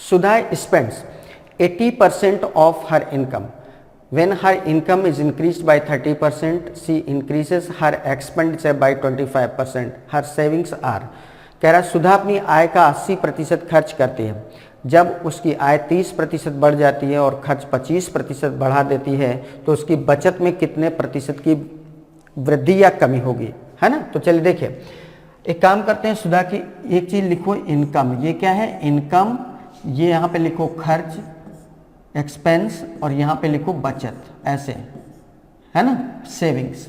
Sudha spends 80% of her income. When her income is increased by 30%, she increases her expenditure by 25%. Her savings are. कह रहा सुधा अपनी आय का 80% खर्च करती है। जब उसकी आय 30% बढ़ जाती है और खर्च 25% बढ़ा देती है तो उसकी बचत में कितने प्रतिशत की वृद्धि या कमी होगी, है ना। तो चलिए देखिए, एक काम करते हैं, सुधा की एक चीज लिखो, इनकम। ये क्या है? इनकम। ये यहाँ पे लिखो खर्च, एक्सपेंस, और यहाँ पे लिखो बचत, ऐसे, है ना, सेविंग्स।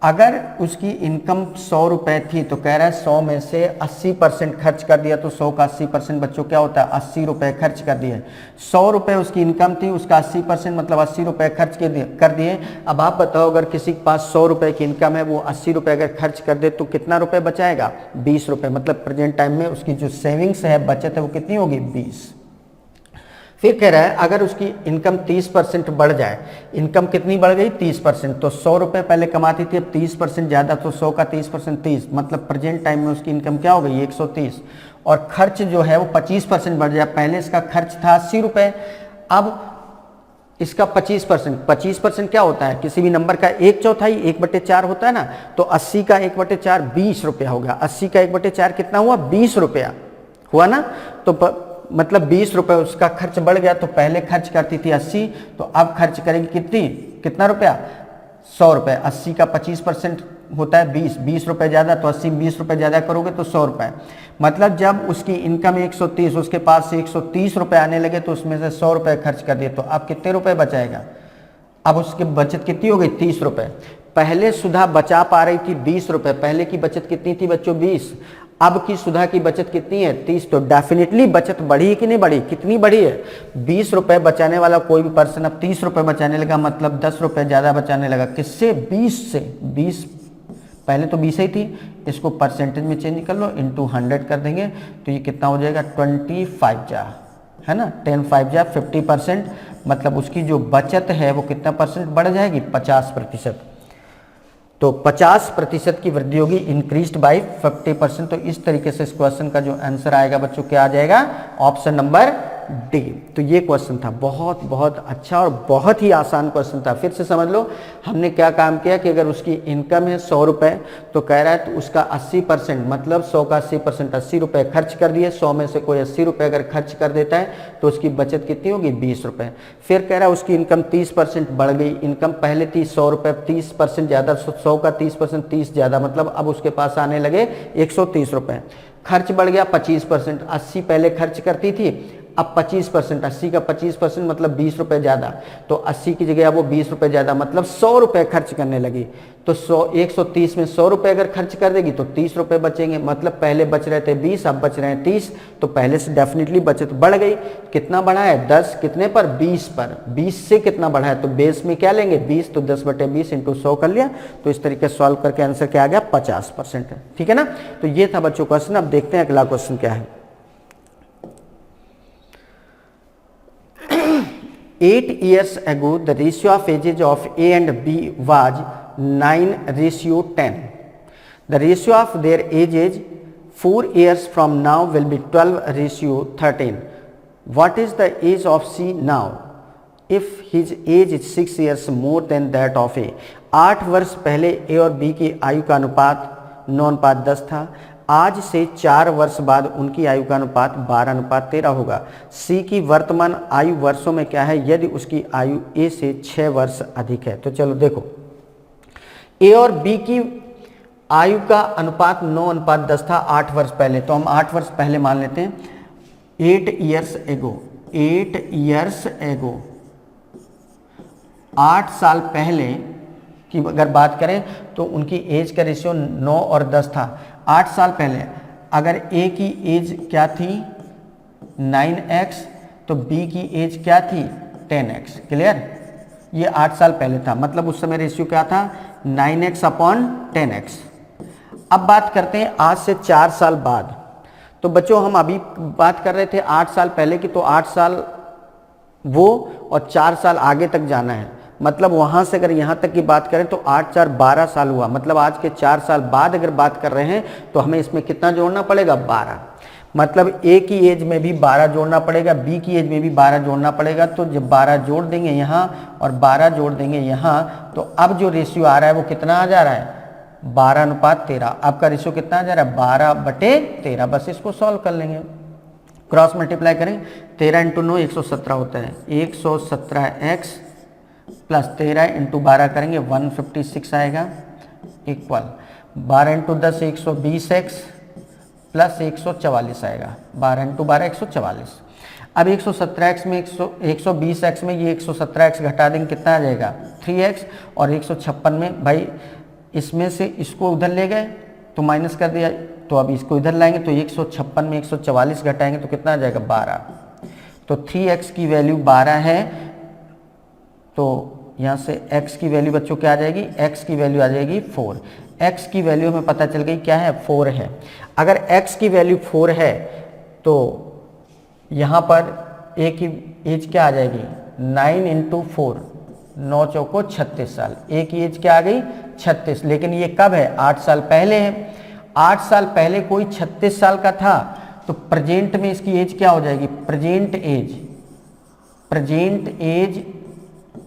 अगर उसकी इनकम 100 रुपए थी तो कह रहा है 100 में से 80% खर्च कर दिया, तो 100 का 80% बच्चों क्या होता है? 80 रुपए खर्च कर दिए। 100 रुपए उसकी इनकम थी, उसका 80% मतलब 80 रुपए खर्च कर दिए। अब आप बताओ, अगर किसी के पास 100 रुपए की इनकम है, वो 80 रुपए अगर खर्च कर दे तो कितना रुपए बचाएगा? 20 रुपए। मतलब प्रेजेंट टाइम में उसकी जो सेविंग्स है, बचत है, वो कितनी होगी? 20। फिर कह रहा है अगर उसकी इनकम 30% बढ़ जाए, इनकम कितनी बढ़ गई? 30%। तो 100 रुपए पहले कमाती थी, अब 30% ज़्यादा, तो 100 का 30% 30, मतलब प्रेजेंट टाइम में उसकी इनकम क्या हो गई? 130। और खर्च जो है वो 25% बढ़ जाए। पहले इसका खर्च था 80 रुपए, अब इसका 25% क्या होता है? किसी भी नंबर का 1/4, 1/4 होता है ना। तो 80 का 1/4 20 रुपया हो गया। 80 का 1/4 कितना हुआ? 20 रुपया हुआ ना। तो मतलब 20 रुपए उसका खर्च बढ़ गया। तो पहले खर्च करती थी 80, तो अब खर्च करेगी कितना रुपया? 100 रुपए। 80 का 25% होता है 20, 20 रुपए ज़्यादा, तो 80 में 20 रुपए ज़्यादा करोगे तो 100 रुपए। मतलब जब उसकी इनकम 130, उसके पास से 130 रुपए आने लगे तो उसमें से 100 रुपए खर्च कर दिए, तो अब कितने रुपए बचाएगा? अब उसकी बचत कितनी हो गई? 30 रुपए। पहले सुधा बचा पा रही थी 20 रुपए, पहले की बचत कितनी थी बच्चों? 20। अब की सुधा की बचत कितनी है? 30। तो डेफिनेटली बचत बढ़ी है कि नहीं बढ़ी? कितनी बढ़ी है? 20 रुपए बचाने वाला कोई भी पर्सन अब 30 रुपए बचाने लगा, मतलब 10 रुपए ज्यादा बचाने लगा। किससे? 20 से। 20 पहले तो 20 ही थी, इसको परसेंटेज में चेंज कर लो, इंटू 100 कर देंगे तो ये कितना हो जाएगा? 25 जा, है ना, 10 5 जा 50%। मतलब उसकी जो बचत है वो कितना परसेंट बढ़ जाएगी? 50%। तो 50% की वृद्धि होगी, इंक्रीज्ड बाय 50%। तो इस तरीके से इस क्वेश्चन का जो आंसर आएगा बच्चों क्या आ जाएगा? Option number D. तो ये क्वेश्चन था बहुत बहुत अच्छा और बहुत ही आसान क्वेश्चन था। फिर से समझ लो, हमने क्या काम किया कि अगर उसकी इनकम है 100 रुपए तो कह रहा है तो उसका 80% मतलब 100 का 80% 80 रुपए खर्च कर दिए। 100 में से कोई 80 रुपए अगर खर्च कर देता है तो उसकी बचत कितनी होगी? 20 रुपए। फिर कह रहा है उसकी इनकम 30% बढ़ गई। इनकम पहले थी 100 रुपए, 30% ज़्यादा, 100 का 30% 30 ज़्यादा, मतलब अब उसके पास आने लगे 130 रुपए। खर्च बढ़ गया 25%, 80 पहले खर्च करती थी, अब 25%, 80 का 25% मतलब 20 रुपए ज़्यादा, तो 80 की जगह अब वो 20 रुपए ज़्यादा, मतलब 100 रुपए खर्च करने लगी। तो 130 में 100 रुपए अगर खर्च कर देगी तो 30 रुपए बचेंगे। मतलब पहले बच रहे थे 20, अब बच रहे हैं 30, तो पहले से डेफिनेटली बचत बढ़ गई। कितना बढ़ा है? 10 कितने पर? 20 पर। 20 से कितना बढ़ा है? तो बेस में क्या लेंगे? 20, तो 10/20 इंटू 100 कर लिया। तो इस तरीके से सॉल्व करके आंसर क्या आ गया? 50%। ठीक है ना। तो ये था बच्चों क्वेश्चन। अब देखते हैं अगला क्वेश्चन क्या है। 8 years ago, the ratio of ages of A and B was 9:10. The ratio of their ages 4 years from now will be 12:13. What is the age of C now? If his age is 6 years more than that of A. 8 वर्ष पहले A और B की आयु का अनुपात 9:10 था। आज से 4 वर्ष बाद उनकी आयु का अनुपात 12:13 होगा। सी की वर्तमान आयु वर्षों में क्या है यदि उसकी आयु ए से 6 वर्ष अधिक है। तो चलो देखो, ए और बी की आयु का अनुपात 9:10 था 8 वर्ष पहले, तो हम 8 वर्ष पहले मान लेते हैं। 8 years ago, 8 years ago, 8 साल पहले की अगर बात करें तो उनकी एज का रेशियो 9 और 10 था। 8 साल पहले अगर ए की एज क्या थी 9x तो बी की एज क्या थी 10x। क्लियर? ये 8 साल पहले था, मतलब उस समय रेशियो क्या था 9x/10x। अब बात करते हैं आज से 4 साल बाद। तो बच्चों हम अभी बात कर रहे थे 8 साल पहले की, तो 8 साल वो और 4 साल आगे तक जाना है। मतलब वहां से अगर यहां तक की बात करें तो 8 4 12 साल हुआ। मतलब आज के 4 साल बाद अगर बात कर रहे हैं तो हमें इसमें कितना जोड़ना पड़ेगा 12। मतलब ए की एज में भी 12 जोड़ना पड़ेगा, बी की एज में भी 12 जोड़ना पड़ेगा। तो जब 12 जोड़ देंगे यहाँ और 12 जोड़ देंगे यहाँ, तो अब जो रेशियो आ रहा है वो कितना आ जा रहा है, 12:13। आपका रेशियो कितना आ जा रहा है, 12/13। बस इसको सॉल्व कर लेंगे, क्रॉस मल्टीप्लाई करेंगे। 13 × 9 117 होता है, 117x प्लस 13 × 12 करेंगे 156 आएगा, इक्वल 12 × 10 120x प्लस 144 आएगा, 12 × 12 144। अब 117x में 120x में ये 117x घटा देंगे, कितना आ जाएगा 3x, और 156 में भाई इसमें से इसको उधर ले गए तो माइनस कर दिया, तो अब इसको इधर लाएंगे तो 156 में 144 घटाएंगे तो कितना आ जाएगा 12। तो 3x की वैल्यू 12 है, तो यहाँ से x की वैल्यू बच्चों क्या आ जाएगी, x की वैल्यू आ जाएगी 4। x की वैल्यू हमें पता चल गई क्या है, 4 है। अगर x की वैल्यू 4 है तो यहाँ पर a की एज क्या आ जाएगी, 9 × 4, 9 चौको 36 साल। a की एज क्या आ गई 36, लेकिन ये कब है, 8 साल पहले है। 8 साल पहले कोई 36 साल का था तो प्रेजेंट में इसकी एज क्या हो जाएगी, present age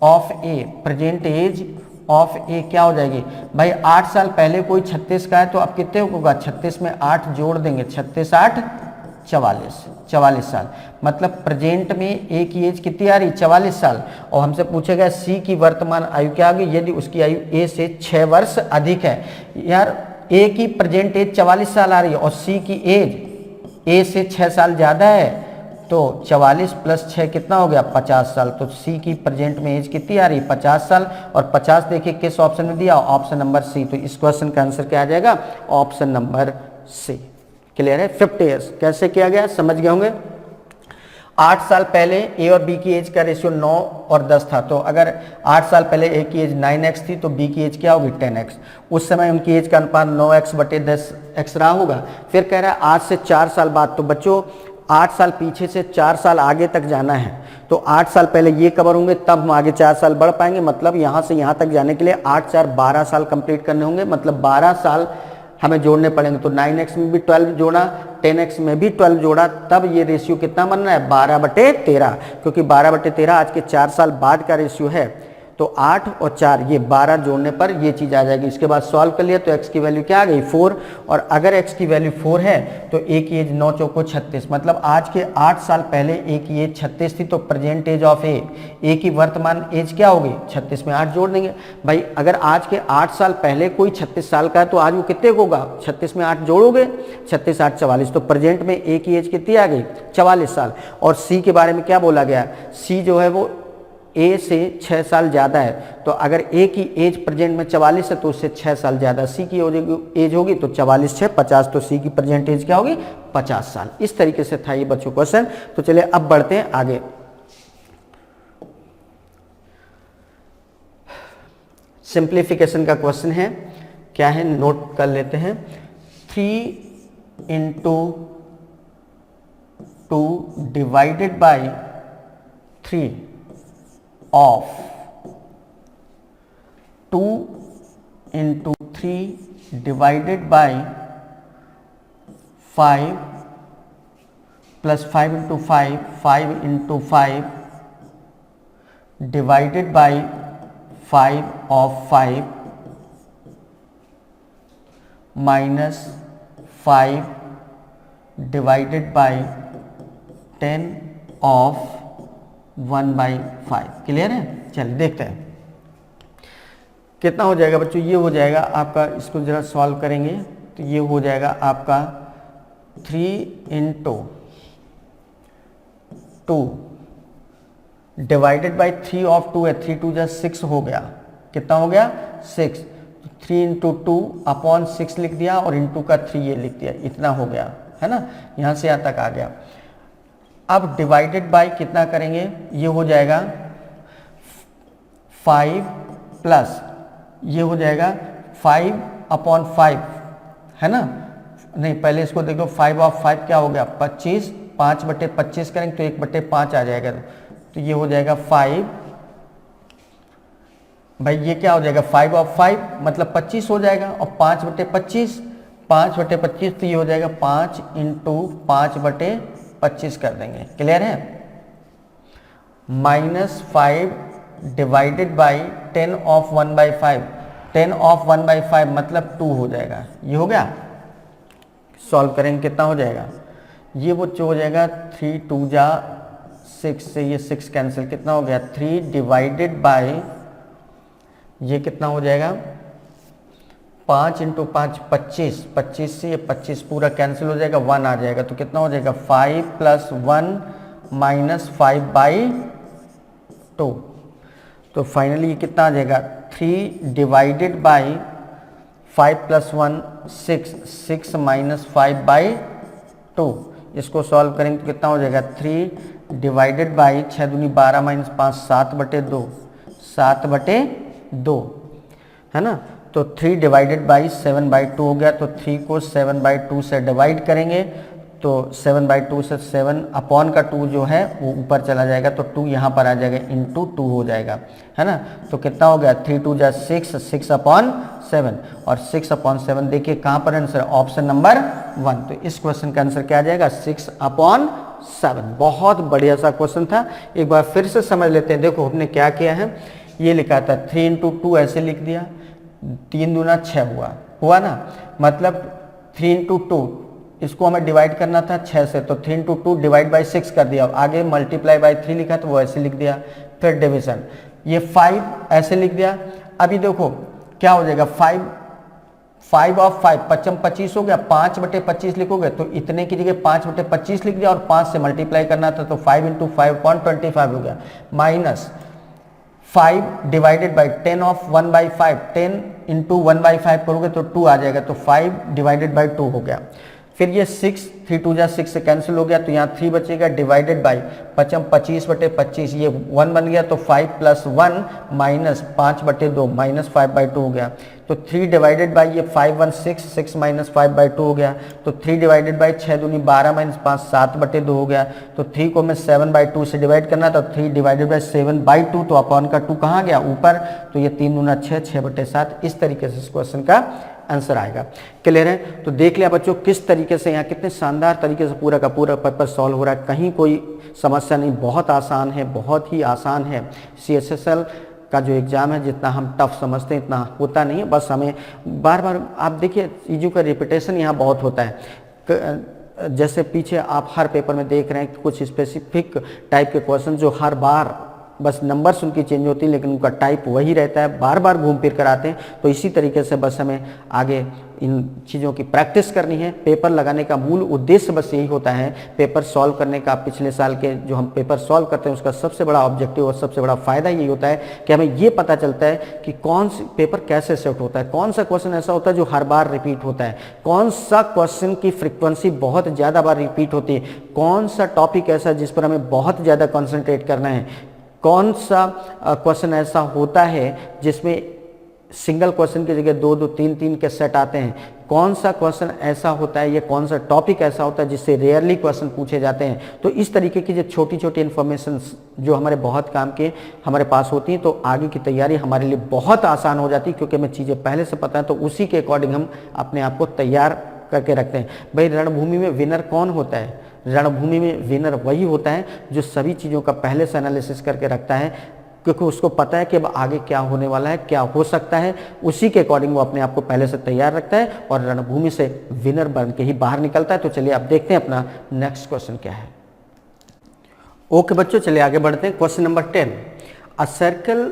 of A, present age of A क्या हो जाएगी भाई, 8 साल पहले कोई 36 का है तो अब कितने होगा, 36 में 8 जोड़ देंगे, 36 8 44 साल। मतलब प्रेजेंट में ए की एज कितनी आ रही, 44 साल। और हमसे पूछेगा सी की वर्तमान आयु क्या आ गई, यदि उसकी आयु ए से 6 वर्ष अधिक है। यार ए की प्रेजेंट एज 44 साल आ रही है और सी की एज ए से 6 साल ज़्यादा है, तो 44 + 6 कितना हो गया, 50 साल। तो सी की प्रेजेंट में एज कितनी आ रही, 50 साल। और 50 देखिए किस ऑप्शन में दिया, ऑप्शन नंबर सी। तो इस क्वेश्चन का आंसर क्या आ जाएगा, ऑप्शन नंबर सी। क्लियर है, 50 ईयर्स कैसे किया गया समझ गए होंगे। 8 साल पहले ए और बी की एज का रेशियो 9 और 10 था, तो अगर 8 साल पहले ए की एज 9x थी तो बी की एज क्या होगी 10x। उस समय उनकी एज का अनुपात 9x/10x रहा होगा। फिर कह रहा है आज से 4 साल बाद, तो बच्चों 8 साल पीछे से 4 साल आगे तक जाना है, तो 8 साल पहले ये कवर होंगे तब हम आगे 4 साल बढ़ पाएंगे। मतलब यहाँ से यहाँ तक जाने के लिए 8 4 12 साल कंप्लीट करने होंगे, मतलब 12 साल हमें जोड़ने पड़ेंगे। तो 9x में भी 12 जोड़ा, 10x में भी 12 जोड़ा, तब ये रेशियो कितना बन रहा है 12/13, क्योंकि 12/13 आज के 4 साल बाद का रेशियो है। तो 8 और 4 ये 12 जोड़ने पर ये चीज़ आ जाएगी। इसके बाद सॉल्व कर लिया तो x की वैल्यू क्या आ गई 4, और अगर x की वैल्यू 4 है तो a की एज 9 चौको 36, मतलब आज के 8 साल पहले a की एज 36 थी, तो प्रेजेंट एज ऑफ a की वर्तमान एज क्या होगी 36 में 8 जोड़ देंगे। भाई अगर आज के 8 साल पहले कोई 36 साल का है तो आज वो कितने को होगा, 36 में 8 जोड़ोगे, 36 8 44, तो प्रेजेंट में a की एज कितनी आ गई 44 साल। और c के बारे में क्या बोला गया, c जो है वो ए से 6 साल ज़्यादा है, तो अगर ए की एज प्रेजेंट में 44 है तो उससे 6 साल ज़्यादा सी की एज होगी, तो 44 6 50, तो सी की प्रेजेंट एज क्या होगी 50 साल। इस तरीके से था ये बच्चों क्वेश्चन। तो चलिए अब बढ़ते हैं आगे। सिंप्लीफिकेशन का क्वेश्चन है, क्या है नोट कर लेते हैं। 3 × 2 divided by 3 of 2 × 3 divided by 5 plus 5 × 5, 5 × 5 divided by 5 of 5 minus 5 divided by 10 of 1/5। Clear है, चलिए देखते हैं कितना हो जाएगा बच्चों। ये हो जाएगा आपका, इसको जरा सॉल्व करेंगे तो ये हो जाएगा आपका 3 × 2 डिवाइडेड बाई 3 of 2 है, 3 2 = 6 हो गया, कितना हो गया 6। 3 × 2 अपॉन 6 लिख दिया और इंटू का 3 ये लिख दिया, इतना हो गया है ना, यहाँ से यहाँ तक आ गया। अब डिवाइडेड बाय कितना करेंगे, ये हो जाएगा 5 प्लस ये हो जाएगा 5/5 है ना, नहीं पहले इसको देखो 5 of 5 क्या हो गया 25, 5/25 करेंगे तो 1/5 आ जाएगा, तो ये हो जाएगा 5, भाई ये क्या हो जाएगा 5 of 5 मतलब 25 हो जाएगा, और 5/25 5/25 तो ये हो जाएगा 5 इंटू 5/25 कर देंगे, क्लियर है। -5 डिवाइडेड बाई 10 ऑफ 1/5, 10 ऑफ 1/5 मतलब 2 हो जाएगा। ये हो गया, सॉल्व करेंगे कितना हो जाएगा, ये वो जो हो जाएगा 3 2 जा 6 से ये 6 कैंसिल, कितना हो गया 3 डिवाइडेड बाई ये कितना हो जाएगा 5 इंटू 5 25, 25 से ये 25 पूरा कैंसिल हो जाएगा, 1 आ जाएगा, तो कितना हो जाएगा 5 + 1 - 5/2। तो फाइनली ये कितना आ जाएगा 3 डिवाइडेड बाई 5 + 1 6, 6 - 5/2। इसको सॉल्व करेंगे तो कितना हो जाएगा 3 डिवाइडेड बाई 6 दूनी 12 - 5 7/2, 7/2 है ना। तो 3 डिवाइडेड बाई 7/2 हो गया, तो 3 को 7/2 से डिवाइड करेंगे तो 7/2 से 7 अपॉन का 2 जो है वो ऊपर चला जाएगा, तो 2 यहाँ पर आ जाएगा इंटू 2 हो जाएगा, है ना। तो कितना हो गया 3 2 जा 6, 6/7 और 6/7 देखिए कहाँ पर आंसर, ऑप्शन नंबर 1। तो इस क्वेश्चन का आंसर क्या आ जाएगा 6/7। बहुत बढ़िया सा क्वेश्चन था, एक बार फिर से समझ लेते हैं। देखो हमने क्या किया है, ये लिखा था 3 इंटू 2 ऐसे लिख दिया, 3 दूना 6 हुआ ना, मतलब 3 इंटू 2 इसको हमें डिवाइड करना था 6 से, तो 3 इंटू 2 डिवाइड बाई 6 कर दिया, आगे मल्टीप्लाई बाई 3 लिखा तो वो ऐसे लिख दिया, फिर डिवीजन ये 5 ऐसे लिख दिया। अभी देखो क्या हो जाएगा 5 ऑफ 5 5 25 हो गया, 5/25 लिखोगे तो इतने की जगह 5/25 लिख दिया और 5 से मल्टीप्लाई करना था, तो 5 इंटू 5/25 हो गया, minus 5 divided by 10 of 1/5, 10 into 1/5 करोगे तो 2 आ जाएगा, तो 5 डिवाइडेड बाई 2 हो गया। फिर ये 6 3 2 जा 6 से कैंसिल हो गया, तो यहाँ 3 बचेगा, डिवाइडेड बाई 25/25 ये 1 बन गया, तो 5 + 1 - 5/2 -5/2 हो गया। तो 3 डिवाइडेड बाई ये 5 1 6, 6 - 5/2 हो गया, तो 3 डिवाइडेड बाई 6 दूनी 12 - 5 7/2 हो गया। तो 3 को मैं 7/2 से डिवाइड करना था, 3 डिवाइडेड बाई 7/2, तो अपॉन का 2 कहाँ गया ऊपर, तो ये 3 दूना 6, 6/7। इस तरीके से इस क्वेश्चन का आंसर आएगा, क्लियर है। तो देख लिया बच्चों किस तरीके से यहाँ कितने शानदार तरीके से पूरा का पूरा पेपर सॉल्व हो रहा है, कहीं कोई समस्या नहीं, बहुत आसान है, बहुत ही आसान है। CSSL का जो एग्ज़ाम है जितना हम टफ समझते हैं इतना होता नहीं है, बस हमें बार बार आप देखिए चीज़ों का रिपीटेशन यहाँ बहुत होता है। जैसे पीछे आप हर पेपर में देख रहे हैं कुछ स्पेसिफिक टाइप के क्वेश्चन जो हर बार बस नंबर्स उनकी चेंज होती है लेकिन उनका टाइप वही रहता है, बार बार घूम फिर कर आते हैं। तो इसी तरीके से बस हमें आगे इन चीज़ों की प्रैक्टिस करनी है। पेपर लगाने का मूल उद्देश्य बस यही होता है, पेपर सॉल्व करने का। पिछले साल के जो हम पेपर सॉल्व करते हैं उसका सबसे बड़ा ऑब्जेक्टिव और सबसे बड़ा फ़ायदा यही होता है कि हमें ये पता चलता है कि कौन सा पेपर कैसे सेट होता है, कौन सा क्वेश्चन ऐसा होता है जो हर बार रिपीट होता है, कौन सा क्वेश्चन की फ्रिक्वेंसी बहुत ज़्यादा बार रिपीट होती है, कौन सा टॉपिक ऐसा जिस पर हमें बहुत ज़्यादा कॉन्सेंट्रेट करना है, कौन सा क्वेश्चन ऐसा होता है जिसमें सिंगल क्वेश्चन की जगह 2-2 3-3 के सेट आते हैं, कौन सा क्वेश्चन ऐसा होता है, ये कौन सा टॉपिक ऐसा होता है जिससे रेयरली क्वेश्चन पूछे जाते हैं। तो इस तरीके की जो छोटी छोटी इन्फॉर्मेशन जो हमारे बहुत काम के हमारे पास होती हैं, तो आगे की तैयारी हमारे लिए बहुत आसान हो जाती है, क्योंकि हमें चीज़ें पहले से पता है, तो उसी के अकॉर्डिंग हम अपने आप को तैयार करके रखते हैं। भाई रणभूमि में विनर कौन होता है? रणभूमि में विनर वही होता है जो सभी चीज़ों का पहले से एनालिसिस करके रखता है, क्योंकि उसको पता है कि अब आगे क्या होने वाला है, क्या हो सकता है, उसी के अकॉर्डिंग वो अपने आप को पहले से तैयार रखता है और रणभूमि से विनर बन के ही बाहर निकलता है। तो चलिए अब देखते हैं अपना नेक्स्ट क्वेश्चन क्या है। ओके बच्चों, चलिए आगे बढ़ते हैं। Question number 10, a circle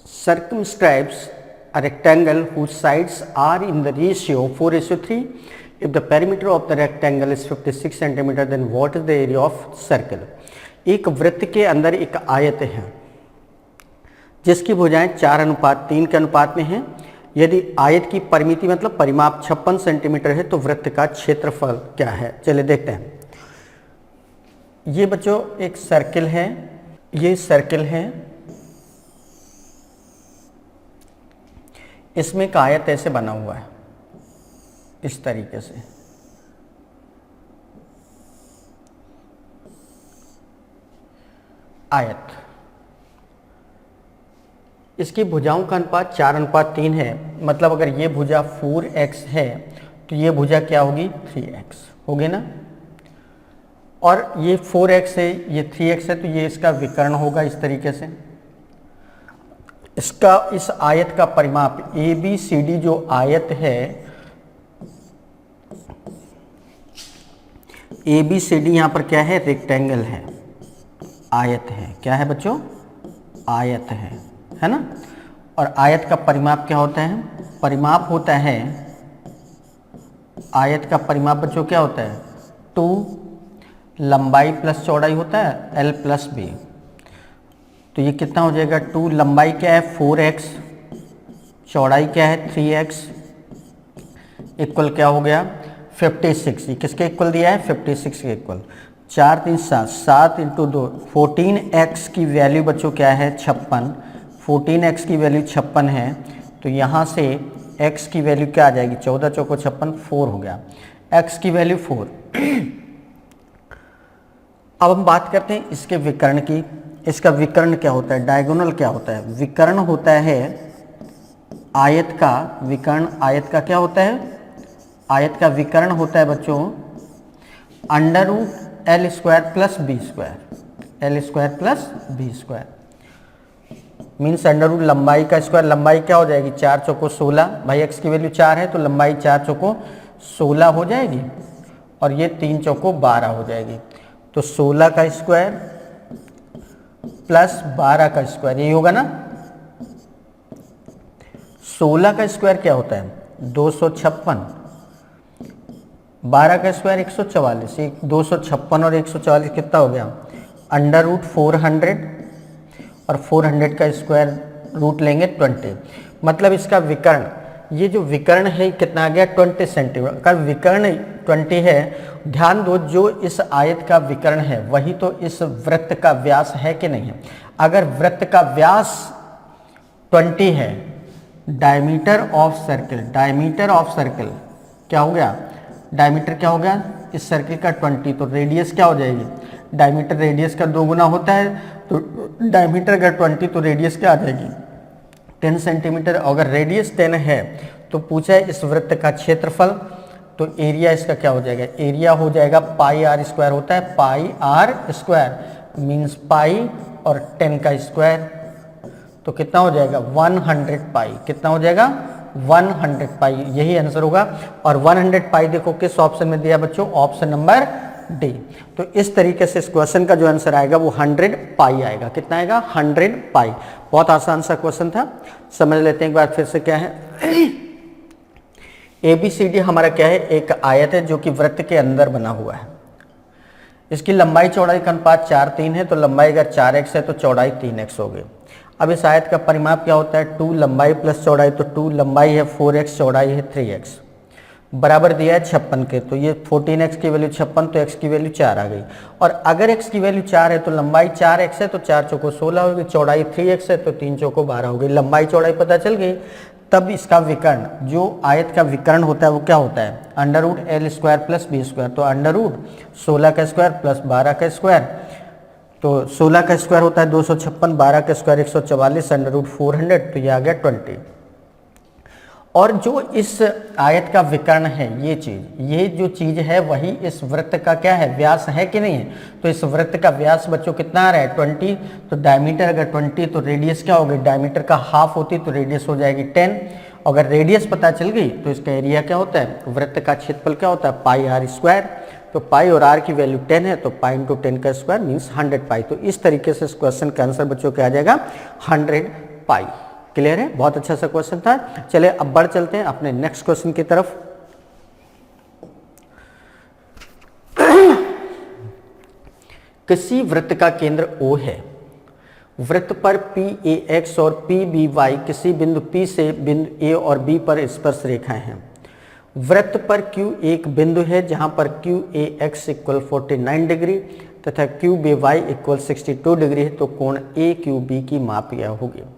circumscribes a rectangle whose sides are in the ratio 4:3. If the perimeter of the rectangle is 56 centimeter, then what is the area of circle? एक वृत्त के अंदर एक आयत है जिसकी भुजाएं 4:3 के अनुपात में हैं। यदि आयत की परिमिति मतलब परिमाप 56 सेंटीमीटर है तो वृत्त का क्षेत्रफल क्या है? चलिए देखते हैं। ये बच्चों एक सर्किल है, ये सर्किल है, इसमें एक आयत ऐसे बना हुआ है इस तरीके से। आयत, इसकी भुजाओं का अनुपात 4:3 है। मतलब अगर ये भुजा 4x है तो ये भुजा क्या होगी 3x होगी ना, और ये 4x है, ये 3x है, तो ये इसका विकर्ण होगा इस तरीके से। इसका इस आयत का परिमाप ABCD जो आयत है, ABCD यहां पर क्या है, रेक्टेंगल है, आयत है, क्या है बच्चों, आयत है ना। और आयत का परिमाप क्या होता है, परिमाप होता है, आयत का परिमाप बच्चों क्या होता है, 2 लंबाई प्लस चौड़ाई होता है L प्लस B। तो ये कितना हो जाएगा, 2 लंबाई क्या है 4x, चौड़ाई क्या है 3x, इक्वल क्या हो गया 56। ये किसके इक्वल दिया है, 56 के इक्वल। 4 3 7, 7 इंटू 2, 14x की वैल्यू बच्चों क्या है 56, 14x की वैल्यू 56 है। तो यहाँ से x की वैल्यू क्या आ जाएगी, 14 चौको 56, 4 हो गया, x की वैल्यू 4। अब हम बात करते हैं इसके विकर्ण की। इसका विकर्ण क्या होता है, डायगोनल क्या होता है, विकर्ण होता है आयत का विकर्ण। आयत का क्या होता है, आयत का विकर्ण होता है बच्चों under root L square plus B square, L square plus B square means under root लंबाई का स्क्वायर। लंबाई क्या हो जाएगी 4 चौको 16, भाई x की वैल्यू 4 है तो लंबाई 4 चौको 16 हो जाएगी, और ये 3 चौको 12 हो जाएगी। तो 16 का स्क्वायर प्लस 12 का स्क्वायर, यही होगा ना। 16 का स्क्वायर क्या होता है 256, 12 का स्क्वायर 144, 256 और 144 कितना हो गया अंडर रूट 400, और 400 का स्क्वायर रूट लेंगे 20। मतलब इसका विकर्ण, ये जो विकर्ण है कितना आ गया 20 सेंटीमीटर का विकर्ण 20 है। ध्यान दो, जो इस आयत का विकर्ण है वही तो इस वृत्त का व्यास है कि नहीं है। अगर वृत्त का व्यास 20 है, diameter of circle, diameter of circle क्या हो गया, डायमीटर क्या हो गया इस सर्किल का 20, तो रेडियस क्या हो जाएगी, डायमीटर रेडियस का 2 गुना होता है, तो डायमीटर अगर 20 तो रेडियस क्या आ जाएगी 10 सेंटीमीटर। अगर रेडियस 10 है तो पूछा है इस वृत्त का क्षेत्रफल, तो एरिया इसका क्या हो जाएगा, एरिया हो जाएगा पाई आर स्क्वायर होता है, पाई आर स्क्वायर मीन्स पाई और 10 का स्क्वायर, तो कितना हो जाएगा 100 पाई, कितना हो जाएगा 100 पाई, यही आंसर होगा। और 100 पाई देखो किस ऑप्शन में दिया बच्चों, ऑप्शन नंबर डी। तो इस तरीके से इस क्वेश्चन का जो आंसर आएगा वो 100 पाई आएगा। कितना आएगा 100 पाई। बहुत आसान सा क्वेश्चन था, समझ लेते हैं एक बार फिर से क्या है। ABCD हमारा क्या है, एक आयत है जो कि वृत्त के अंदर बना हुआ है। इसकी लंबाई चौड़ाई का अनुपात 4 3 है, तो लंबाई अगर 4x है तो चौड़ाई 3x हो गई। अब इस आयत का परिमाप क्या होता है 2 लंबाई प्लस चौड़ाई, तो 2 लंबाई है 4x, चौड़ाई है 3x, बराबर दिया है 56 के, तो ये 14x की वैल्यू 56, तो x की वैल्यू 4 आ गई। और अगर x की वैल्यू 4 है तो लंबाई 4x है, तो 4 चौको 16 होगी, चौड़ाई 3x है तो 3 चौको 12 हो गई, लंबाई चौड़ाई पता चल गई। तब इसका विकर्ण, जो आयत का विकर्ण होता है वो क्या होता है under root L square plus B square, तो अंडर रूट 16 का स्क्वायर प्लस 12 का स्क्वायर, तो 16 का स्क्वायर होता है 256, 12 का स्क्वायर 144, अंडर रूट 400, तो ये आ गया 20। और जो इस आयत का विकर्ण है ये जो चीज है वही इस वृत्त का क्या है, व्यास है कि नहीं है। तो इस वृत्त का व्यास बच्चों कितना आ रहा है 20, तो डायमीटर अगर 20 तो रेडियस क्या होगी, डायमीटर का हाफ होती तो रेडियस हो जाएगी 10। अगर रेडियस पता चल गई तो इसका एरिया क्या होता है, वृत्त का क्षेत्रफल क्या होता है पाई आर स्क्वायर, तो पाई और आर की वैल्यू 10 है, तो पाई इंटू 10 का स्क्वायर मीन्स 100 पाई। तो इस तरीके से इस क्वेश्चन का आंसर बच्चों क्या आ जाएगा 100 पाई। क्लियर है, बहुत अच्छा सा क्वेश्चन था। चलिए अब बढ़ चलते हैं अपने नेक्स्ट क्वेश्चन की तरफ। किसी वृत्त का केंद्र O है, वृत्त पर PAX और PBY किसी बिंदु P से बिंदु A और B पर स्पर्श रेखाएं हैं। वृत्त पर Q एक बिंदु है जहां पर QAX इक्वल 49 डिग्री तथा QBY इक्वल 62 डिग्री है, तो कोण AQB की माप यह होगी।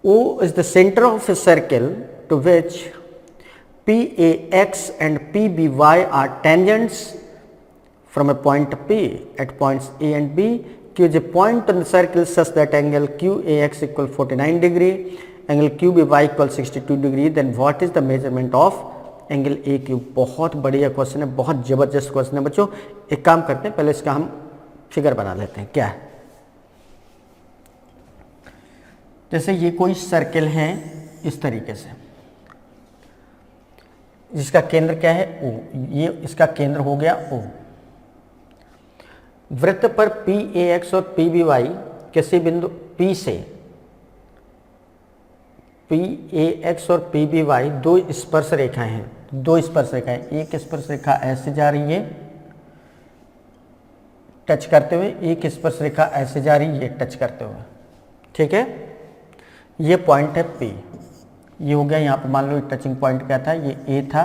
O is the center of a circle to which PAX and PBY are tangents from a point P at points A and B. Q is a point on the circle such that angle QAX equal 49 degree, angle QBY equal 62 degree. Then what is the measurement of angle A Q. बहुत बढ़िया question है, बहुत ज़बरदस्त question है बच्चों। एक काम करते हैं, पहले इसका हम फिगर बना लेते हैं। क्या है, जैसे ये कोई सर्किल है इस तरीके से, जिसका केंद्र क्या है O, ये इसका केंद्र हो गया O। वृत्त पर PAX और PBY किसी बिंदु P से PAX और PBY दो स्पर्श रेखाएं हैं, दो स्पर्श रेखाएं, एक स्पर्श रेखा ऐसे जा रही है टच करते हुए, एक स्पर्श रेखा ऐसे जा रही है टच करते हुए, ठीक है। ये पॉइंट है P, ये हो गया यहाँ पर, मान लो टचिंग पॉइंट क्या था, ये A था,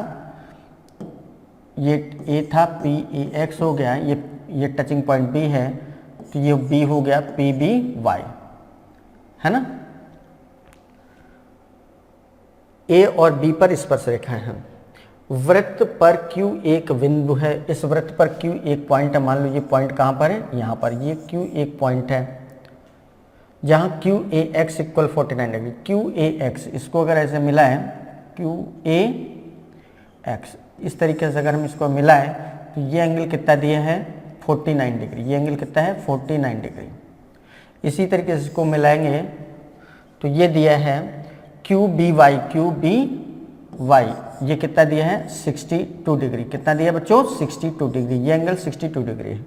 ये A था, PAX हो गया, ये टचिंग पॉइंट B है, तो ये B हो गया PBY, है ना। A और B पर स्पर्श रेखाएं हैं। वृत्त पर Q एक बिंदु है, इस वृत्त पर Q एक पॉइंट है, मान लो ये पॉइंट कहाँ पर है, यहाँ पर, ये Q एक पॉइंट है जहाँ QAX इक्वल 49 डिग्री। QAX इसको अगर ऐसे मिलाएं, QAX इस तरीके से अगर हम इसको मिलाएं तो ये एंगल कितना दिया है 49 डिग्री, ये एंगल कितना है 49 डिग्री। इसी तरीके से इसको मिलाएंगे तो ये दिया है QBY, QBY ये कितना दिया है 62 डिग्री, कितना दिया बच्चों 62 डिग्री, ये एंगल 62 डिग्री है।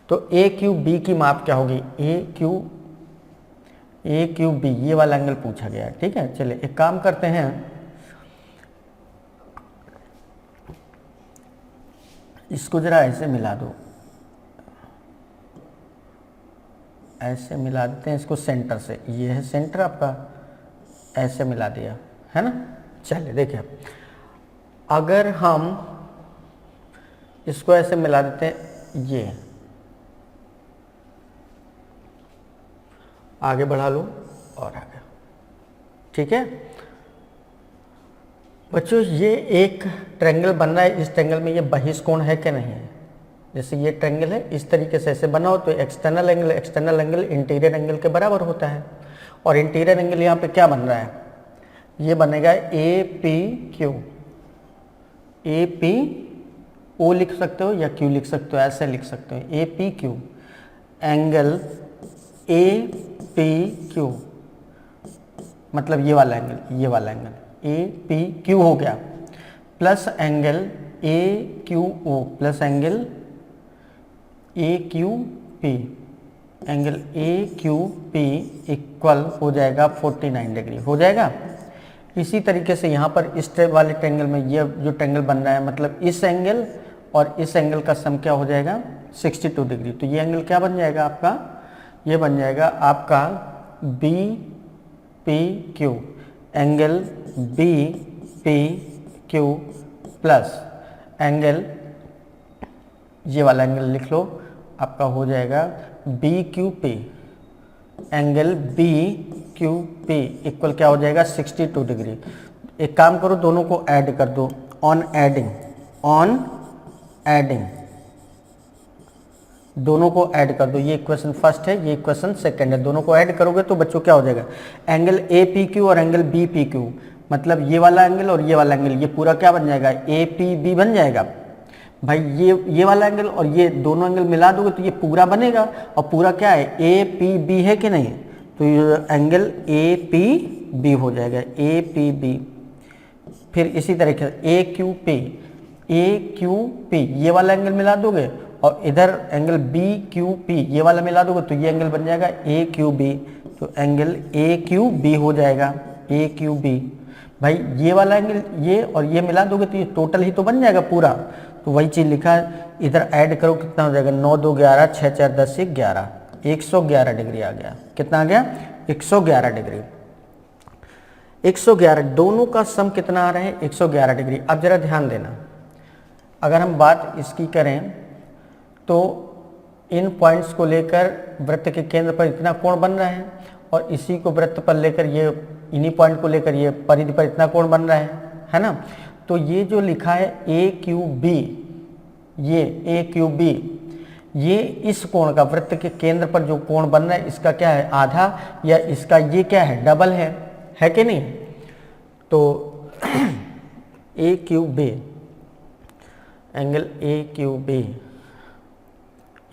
तो AQB की माप क्या होगी, AQB ये वाला एंगल पूछा गया है, ठीक है। चलिए एक काम करते हैं, इसको जरा ऐसे मिला दो, ऐसे मिला देते हैं इसको सेंटर से, ये है सेंटर आपका, ऐसे मिला दिया है ना। चलिए देखिए, अगर हम इसको ऐसे मिला देते हैं, ये आगे बढ़ा लो और आगे, ठीक है बच्चों। ये एक ट्रायंगल बन रहा है, इस ट्रायंगल में ये बहिष्कोण है कि नहीं है। जैसे ये ट्रायंगल है, इस तरीके से ऐसे बना हो तो एक्सटर्नल एंगल इंटीरियर एंगल के बराबर होता है। और इंटीरियर एंगल यहाँ पे क्या बन रहा है, ये बनेगा APQ। APO लिख सकते हो या Q लिख सकते हो, ऐसे लिख सकते हो APQ, एंगल APQ मतलब ये वाला एंगल, ये वाला एंगल APQ हो गया, plus angle AQO plus angle AQP, angle AQP equal हो जाएगा 49 डिग्री, हो जाएगा। इसी तरीके से यहाँ पर इस वाले ट्रायंगल में ये जो ट्रायंगल बन रहा है, मतलब इस एंगल और इस एंगल का सम क्या हो जाएगा 62 डिग्री। तो ये एंगल क्या बन जाएगा आपका, ये बन जाएगा आपका BPQ, angle BPQ plus angle, ये वाला एंगल लिख लो, आपका हो जाएगा BQP, एंगल BQP इक्वल क्या हो जाएगा 62 डिग्री। एक काम करो, दोनों को ऐड कर दो, ऑन एडिंग दोनों को ऐड कर दो। ये इक्वेशन फर्स्ट है, ये इक्वेशन सेकंड है, दोनों को ऐड करोगे तो बच्चों क्या हो जाएगा, एंगल APQ और एंगल BPQ, मतलब ये वाला एंगल और ये वाला एंगल, ये पूरा क्या बन जाएगा APB बन जाएगा। भाई ये वाला एंगल और ये दोनों एंगल मिला दोगे तो ये पूरा बनेगा, और पूरा क्या है APB है कि नहीं, तो ये एंगल APB हो जाएगा APB। फिर इसी तरीके से AQP ये वाला एंगल मिला दोगे और इधर एंगल BQP ये वाला मिला दोगे तो ये एंगल बन जाएगा AQB, तो एंगल AQB हो जाएगा AQB। भाई ये वाला एंगल ये और ये मिला दोगे तो ये टोटल ही तो बन जाएगा पूरा, तो वही चीज़ लिखा है, इधर ऐड करो कितना हो जाएगा 9 2 11 6 4 10 11, 111 डिग्री आ गया। कितना आ गया 111 डिग्री, 111, दोनों का सम कितना आ रहा है 111 डिग्री। अब जरा ध्यान देना, अगर हम बात इसकी करें तो इन पॉइंट्स को लेकर वृत्त के केंद्र पर इतना कोण बन रहा है, और इसी को वृत्त पर लेकर ये इन्हीं पॉइंट को लेकर ये परिधि पर इतना कोण बन रहा है ना। तो ये जो लिखा है AQB, ये AQB, ये इस कोण का, वृत्त के केंद्र पर जो कोण बन रहा है इसका क्या है आधा, या इसका ये क्या है डबल है कि नहीं। तो A Q B, angle A Q B,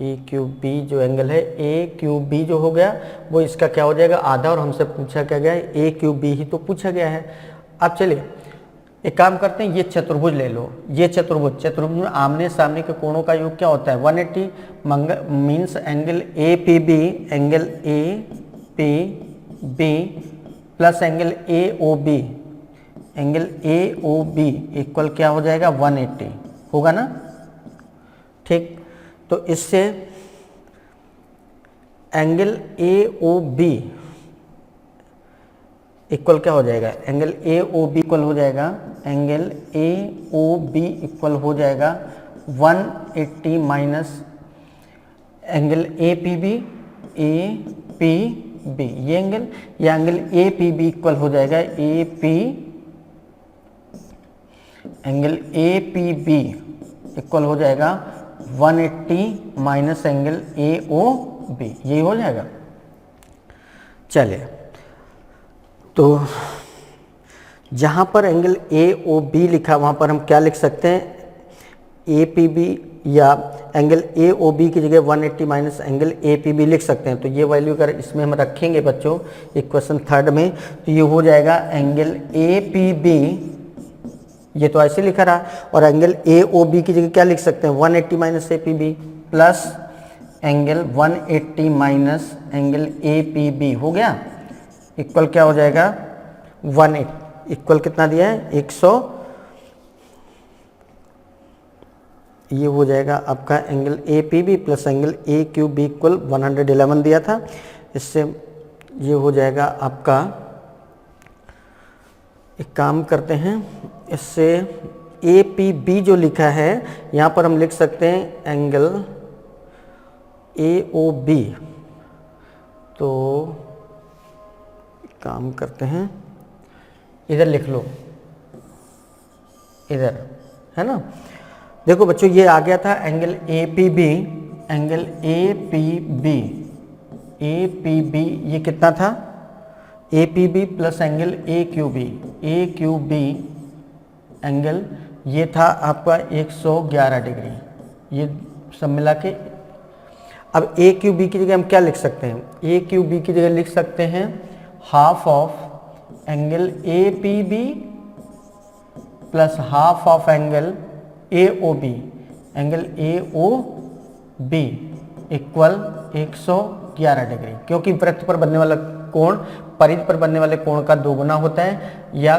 A Q B जो एंगल है ए क्यू बी जो हो गया वो इसका क्या हो जाएगा आधा, और हमसे पूछा क्या गया है ए क्यू बी ही तो पूछा गया है। अब चलिए एक काम करते हैं, ये चतुर्भुज ले लो, ये चतुर्भुज में आमने सामने के कोणों का योग क्या होता है 180 means angle A P B, angle A P B plus angle A O B, angle A O B equal क्या हो जाएगा 180 होगा ना, ठीक। तो इससे angle A O B equal क्या हो जाएगा, angle A O B equal हो जाएगा, angle A O B equal हो जाएगा 180 minus angle A P B, A P B ये angle A P B equal हो जाएगा A P, angle A P B equal हो जाएगा 180 minus angle A O B, यही हो जाएगा। चलिए तो जहाँ पर एंगल ए ओ बी लिखा वहाँ पर हम क्या लिख सकते हैं, ए पी बी या एंगल ए ओ बी की जगह 180 minus angle A P B लिख सकते हैं। तो ये वैल्यू अगर इसमें हम रखेंगे बच्चों इक्वेशन 3 में तो ये हो जाएगा एंगल ए पी बी, ये तो ऐसे लिखा रहा, और एंगल ए ओ बी की जगह क्या लिख सकते हैं 180 minus A P B plus angle 180 minus angle A P B हो गया, इक्वल क्या हो जाएगा 180 इक्वल कितना दिया है 100, ये हो जाएगा आपका angle A P B plus angle A Q B equal 111 दिया था। इससे ये हो जाएगा आपका, एक काम करते हैं इससे ए पी बी जो लिखा है यहाँ पर हम लिख सकते हैं एंगल ए ओ बी, तो काम करते हैं इधर लिख लो, इधर है ना। देखो बच्चों ये आ गया था angle A P B, angle A P B, A P B ये कितना था A P B plus angle A Q B, A Q B angle ये था आपका 111 डिग्री, ये सब मिला के। अब ए क्यू बी की जगह हम क्या लिख सकते हैं, ए क्यू बी की जगह लिख सकते हैं half of angle A P B plus half of angle A O B, angle A O B equal 111 degree, क्योंकि वृत्त पर बनने वाला कोण परिध पर बनने वाले कोण का दोगुना होता है, या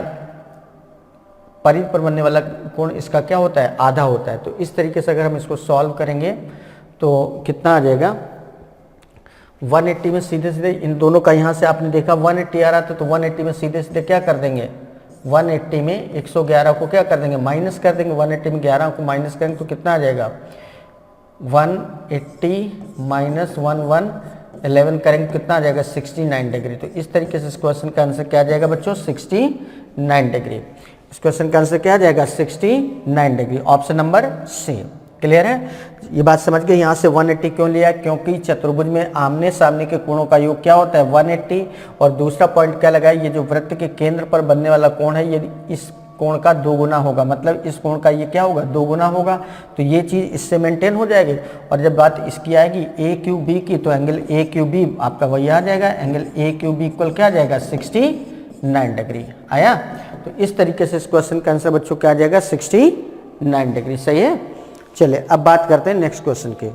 परिध पर बनने वाला कोण इसका क्या होता है आधा होता है। तो इस तरीके से अगर हम इसको सॉल्व करेंगे तो कितना आ जाएगा 180 में सीधे सीधे इन दोनों का यहाँ से आपने देखा 180 आ रहा था, तो 180 में सीधे सीधे क्या कर देंगे 180 में 111 को क्या कर देंगे माइनस कर देंगे, 180 में 11 को माइनस करेंगे तो कितना आ जाएगा 180 माइनस 11 करेंगे कितना आ जाएगा 69 डिग्री। तो इस तरीके से इस क्वेश्चन का आंसर क्या आ जाएगा बच्चों 69 डिग्री। इस क्वेश्चन का आंसर क्या आ जाएगा 69 degree, option number C. Clear है, ये बात समझ गए। यहाँ से 180 क्यों लिया, क्योंकि चतुर्भुज में आमने सामने के कोणों का योग क्या होता है 180, और दूसरा पॉइंट क्या लगा है ये जो वृत्त के केंद्र पर बनने वाला कोण है ये इस कोण का दोगुना होगा, मतलब इस कोण का ये क्या होगा दोगुना होगा, तो ये चीज़ इससे मेंटेन हो जाएगी। और जब बात इसकी आएगी ए क्यू बी की तो एंगल ए क्यू बी आपका वही आ जाएगा, angle A Q B equal क्या आ जाएगा 69 डिग्री आया। तो इस तरीके से इस क्वेश्चन का आंसर बच्चों क्या आ जाएगा 69 डिग्री। सही है। चलिए अब बात करते हैं नेक्स्ट क्वेश्चन की।